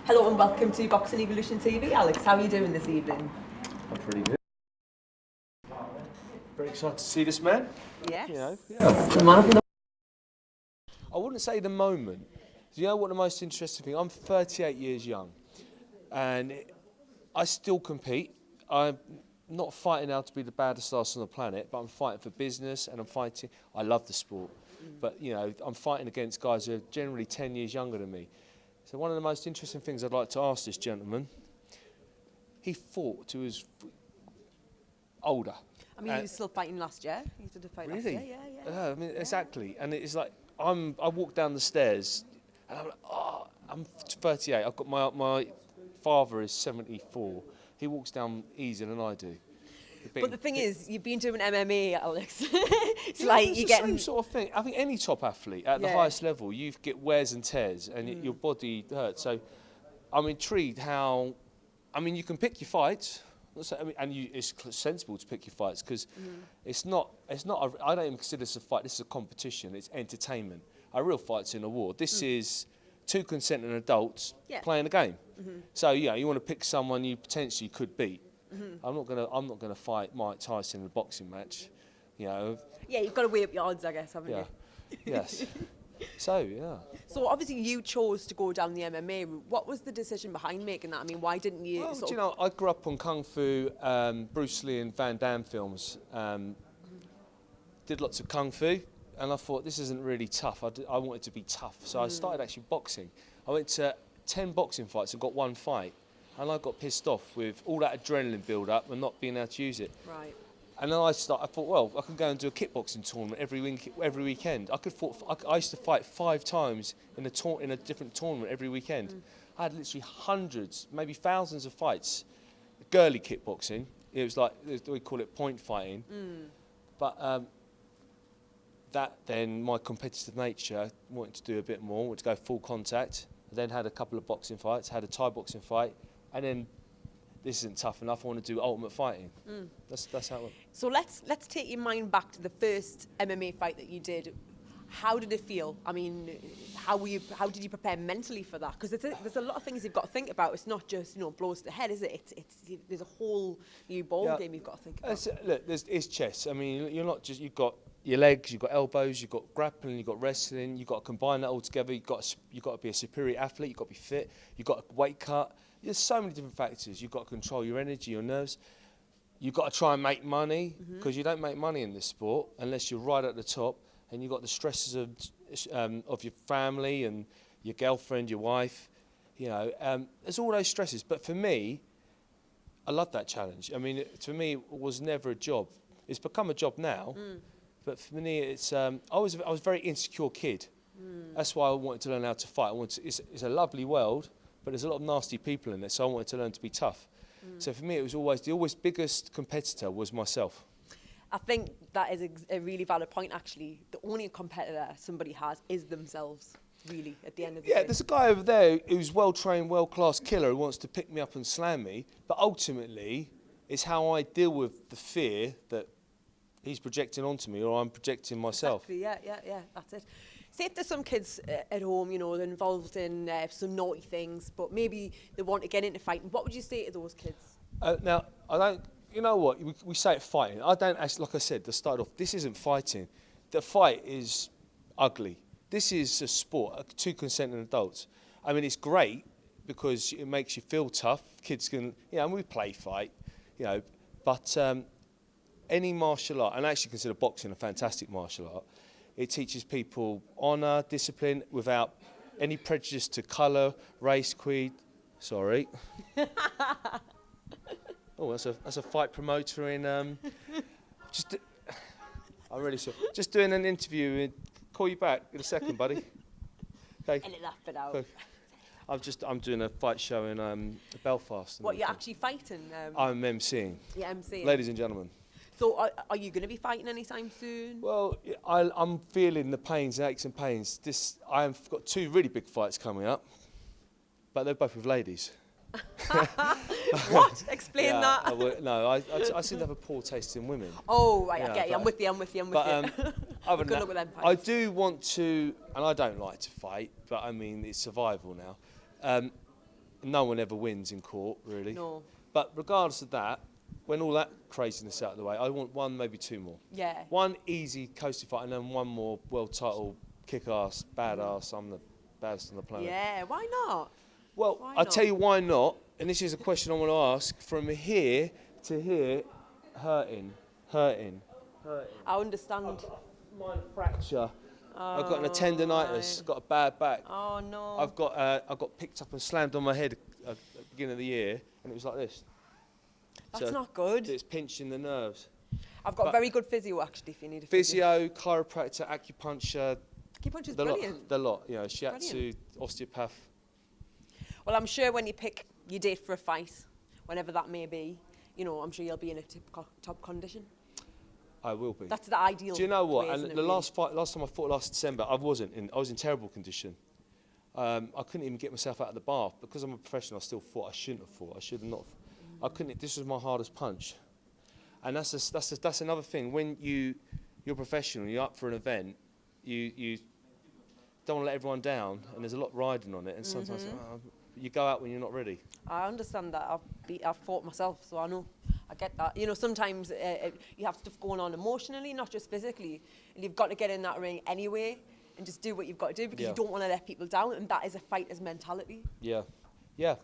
Hello and welcome to Boxing Evolution TV. Alex, how are you doing this evening? I'm pretty good. Very excited to see this man. Yes. You know, The man from the... I wouldn't say the moment. Do you know what the most interesting thing? I'm 38 years young, and I still compete. I'm not fighting now to be the baddest ass on the planet, but I'm fighting for business, and I'm fighting. I love the sport, but you know, I'm fighting against guys who are generally 10 years younger than me. So one of the most interesting things I'd like to ask this gentleman, he fought to his older. I mean, he was still fighting last year. He did a fight last year, yeah. I mean, exactly. And it's like, I walk down the stairs, and I'm like, oh, I'm 38. I've got my father is 74. He walks down easier than I do. But the thing is, you've been doing MMA, Alex. It's yeah, like it's you're the getting... same sort of thing. I think any top athlete at the highest level, you get wears and tears, and your body hurts. So I'm intrigued how, I mean, you can pick your fights. I mean, and it's sensible to pick your fights because it's not. I don't even consider this a fight. This is a competition. It's entertainment. A real fight's in a war. This is two consenting adults playing a game. So yeah, you want to pick someone you potentially could beat. I'm not gonna fight Mike Tyson in a boxing match. You know. Yeah, you've got to weigh up your odds, I guess, haven't you? Yes. So yeah. So obviously you chose to go down the MMA route. What was the decision behind making that? I mean, why didn't you? Well, do you know, I grew up on Kung Fu, Bruce Lee and Van Damme films. Did lots of Kung Fu, and I thought this isn't really tough. I wanted to be tough, so I started actually boxing. I went to 10 boxing fights and got one fight, and I got pissed off with all that adrenaline build-up and not being able to use it. Right. And then I thought, well, I can go and do a kickboxing tournament every weekend. I used to fight 5 times in a different tournament every weekend. I had literally hundreds, maybe thousands of fights. Girly kickboxing. It was like, we call it point fighting. But that then, my competitive nature, wanted to do a bit more, wanted to go full contact. I then had a couple of boxing fights, had a Thai boxing fight, and then this isn't tough enough, I want to do ultimate fighting. That's how it went. So let's take your mind back to the first MMA fight that you did. How did it feel? I mean, how did you prepare mentally for that? Because there's a lot of things you've got to think about. It's not just, blows to the head, is it? There's a whole new ball game you've got to think about. Look, it's chess. I mean, you're not just, you've got your legs, you've got elbows, you've got grappling, you've got wrestling, you've got to combine that all together. You've got to be a superior athlete, you've got to be fit, you've got to weight cut. There's so many different factors. You've your control your energy, your nerves. You've got to try and make money, because you don't make money in this sport unless you're right at the top, and you've got the stresses of your family and your girlfriend, your wife. There's all those stresses. But for me, I love that challenge. I mean, to me, it was never a job. It's become a job now, but for me, it's. I was a very insecure kid. That's why I wanted to learn how to fight. It's a lovely world, but there's a lot of nasty people in it, so I wanted to learn to be tough. So for me, it was always the biggest competitor was myself. I think that is a really valid point, actually. The only competitor somebody has is themselves, really, at the end of the day. Yeah, there's a guy over there who's well-trained, world-class killer who wants to pick me up and slam me, but ultimately, it's how I deal with the fear that he's projecting onto me or I'm projecting myself. Exactly, yeah, that's it. Say if there's some kids at home, they're involved in some naughty things, but maybe they want to get into fighting, what would you say to those kids? Now, I don't, you know what, we say it fighting. I don't actually, like I said, to start off, this isn't fighting. The fight is ugly. This is a sport, two consenting adults. I mean, it's great because it makes you feel tough. Kids can, and we play fight, but any martial art, and I actually consider boxing a fantastic martial art. It teaches people honour, discipline, without any prejudice to colour, race, creed. Sorry. Oh, that's a fight promoter in. I'm really sorry. Just doing an interview. Call you back in a second, buddy. Okay. Edit that bit out. Okay. I'm doing a fight show in Belfast. What, you're actually fighting? I'm MCing. Yeah, MCing. Ladies and gentlemen. So are you going to be fighting anytime soon? Well, I'm feeling the pains and aches and pains. I've got 2 really big fights coming up, but they're both with ladies. What? Explain that. I seem to have a poor taste in women. Oh, right, I get you. I'm with you. Other Good luck with them fights. I do want to, and I don't like to fight, but I mean, it's survival now. no one ever wins in court, really. No. But regardless of that, when all that craziness out of the way, I want one, maybe two more. Yeah. One easy coastal fight and then one more world title, kick-ass, badass, I'm the baddest on the planet. Yeah, why not? Well, Why I'll not? tell you why not, and this is a question I want to ask, from here to here, hurting. I understand. Minor fracture. I've got an tendonitis, got a bad back. Oh no. I got picked up and slammed on my head at the beginning of the year, and it was like this. That's not good. It's pinching the nerves. I've got but- very good physio actually if you need a Physio, chiropractor, acupuncture, Acupuncture's the brilliant. lot, the lot. You know, shiatsu, Brilliant. osteopath. Well, I'm sure when you pick your date for a fight, whenever that may be, you know, I'm sure you'll be in a top condition. I will be. That's the ideal. Do you know what? way, isn't And it, the really? last time I fought last December, I was in terrible condition. I couldn't even get myself out of the bath because I'm a professional. I still fought. I shouldn't have fought. I should have not. I couldn't. This was my hardest punch, and that's another thing. When you're professional, you're up for an event, you don't want to let everyone down, and there's a lot riding on it, and sometimes you go out when you're not ready. I understand that. I've fought myself, so I know. I get that. You know, sometimes you have stuff going on emotionally, not just physically, and you've got to get in that ring anyway and just do what you've got to do because Yeah. you don't want to let people down, and that is a fighter's mentality. Yeah, yeah,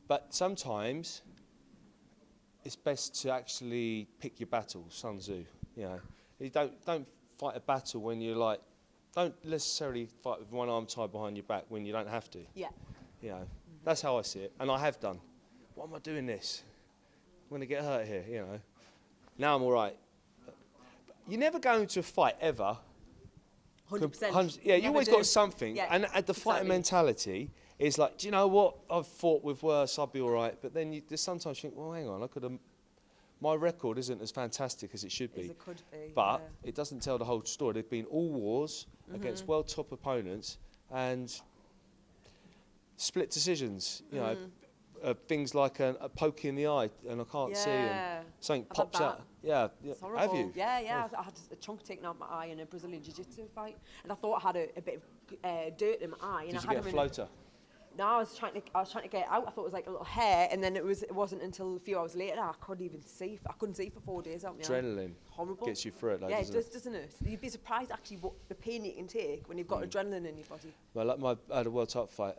but sometimes it's best to actually pick your battles. Sun Tzu, you know, you don't fight a battle when you're like, don't necessarily fight with one arm tied behind your back when you don't have to. Yeah. You know, that's how I see it, and I have done. Why am I doing this? I'm going to get hurt here, you know. Now I'm all right. But you never go into a fight ever. 100%. Yeah, you Never always do. got something. Yeah, And the fighter exactly. mentality is like, do you know what? I've fought with worse, I'll be all right. But then you just sometimes think, well, hang on, I could have... My record isn't as fantastic as it should As be. it could be. But yeah. it doesn't tell the whole story. There've been all wars against world top opponents and split decisions. You know, things like a poke in the eye and I can't see, and Yeah. something I've had pops out. Yeah, It's have horrible. you? Yeah. I had a chunk taken out my eye in a Brazilian jiu-jitsu fight, and I thought I had a bit of dirt in my eye. And Did I you had get a them floater? No, I was trying to get it out. I thought it was like a little hair, and then it wasn't until a few hours later I couldn't even see. I couldn't see for 4 days out my eye. Adrenaline Horrible. gets you through it, though, Yeah, it doesn't does, doesn't it? You'd be surprised actually what the pain you can take when you've got adrenaline in your body. Well, I had a world title fight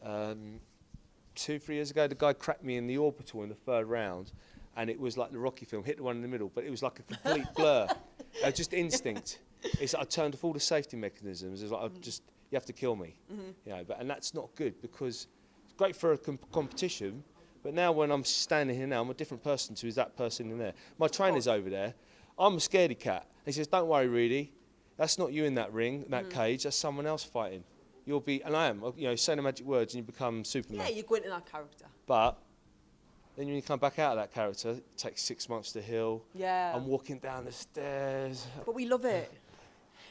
2-3 years ago. The guy cracked me in the orbital in the third round, and it was like the Rocky film, hit the one in the middle, but it was like a complete blur. Just instinct. It's like I turned off all the safety mechanisms. It's like you have to kill me, you know. And that's not good because it's great for a competition, but now when I'm standing here now, I'm a different person to that person in there. My trainer's over there. I'm a scaredy cat. He says, "Don't worry, Reedy. That's not you in that ring, in that cage. That's someone else fighting. You'll be," and I am. You know, say the magic words and you become Superman. Yeah, you go into that character. But then when you come back out of that character, it takes 6 months to heal. Yeah. I'm walking down the stairs. But we love it.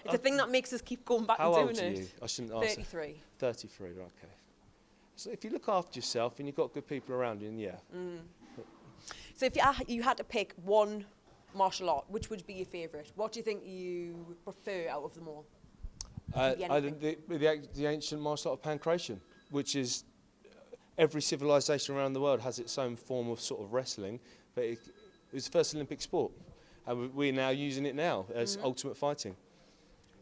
It's a thing that makes us keep going back How and old doing are it. you? I shouldn't ask. 33. 33, right, okay. So if you look after yourself and you've got good people around you, then yeah. So if you had to pick one martial art, which would be your favourite? What do you think you prefer out of them all? Could be anything. The ancient martial art of pancration, which is every civilization around the world has its own form of sort of wrestling, but it was the first Olympic sport, and we're now using it now as ultimate fighting.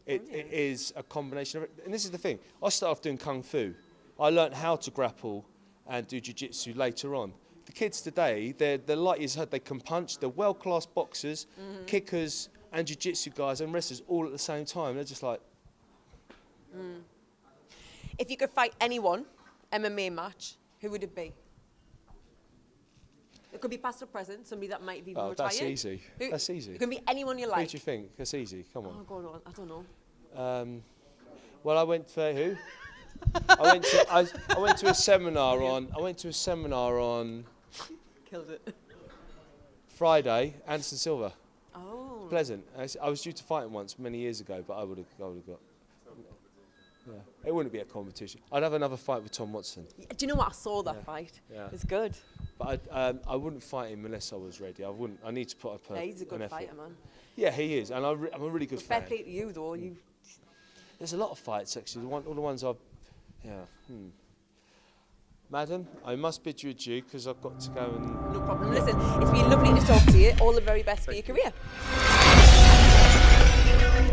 It is a combination of it, and this is the thing. I started off doing kung fu. I learnt how to grapple and do jiu-jitsu later on. The kids today, they're light as heard. They can punch. They're world-class boxers, kickers, and jiu-jitsu guys and wrestlers all at the same time. They're just like. If you could fight anyone, MMA match, who would it be? It could be past or present, somebody that might be Oh, retired. that's easy. That's easy. It can be anyone you Who like. do you think? That's easy. Come Oh, on. go on. I don't know. Well, I went for who? I went to a seminar on. I went to a seminar on Killed it. Friday. Anderson Silva. Oh. Pleasant. I was due to fight him once many years ago, but I would have got. Yeah. It wouldn't be a competition. I'd have another fight with Tom Watson, Do you know what? I saw that fight. Yeah. It's good. but I wouldn't fight him unless I was ready. I wouldn't. I need to put up Yeah, he's a an good effort. fighter, man. Yeah, he is, and I'm a really good Fair fan. play to you, though. There's a lot of fights actually. All the ones I've. Yeah. Madam, I must bid you adieu because I've got to go and... No problem. Listen, it's been lovely to talk to you. All the very best for your career.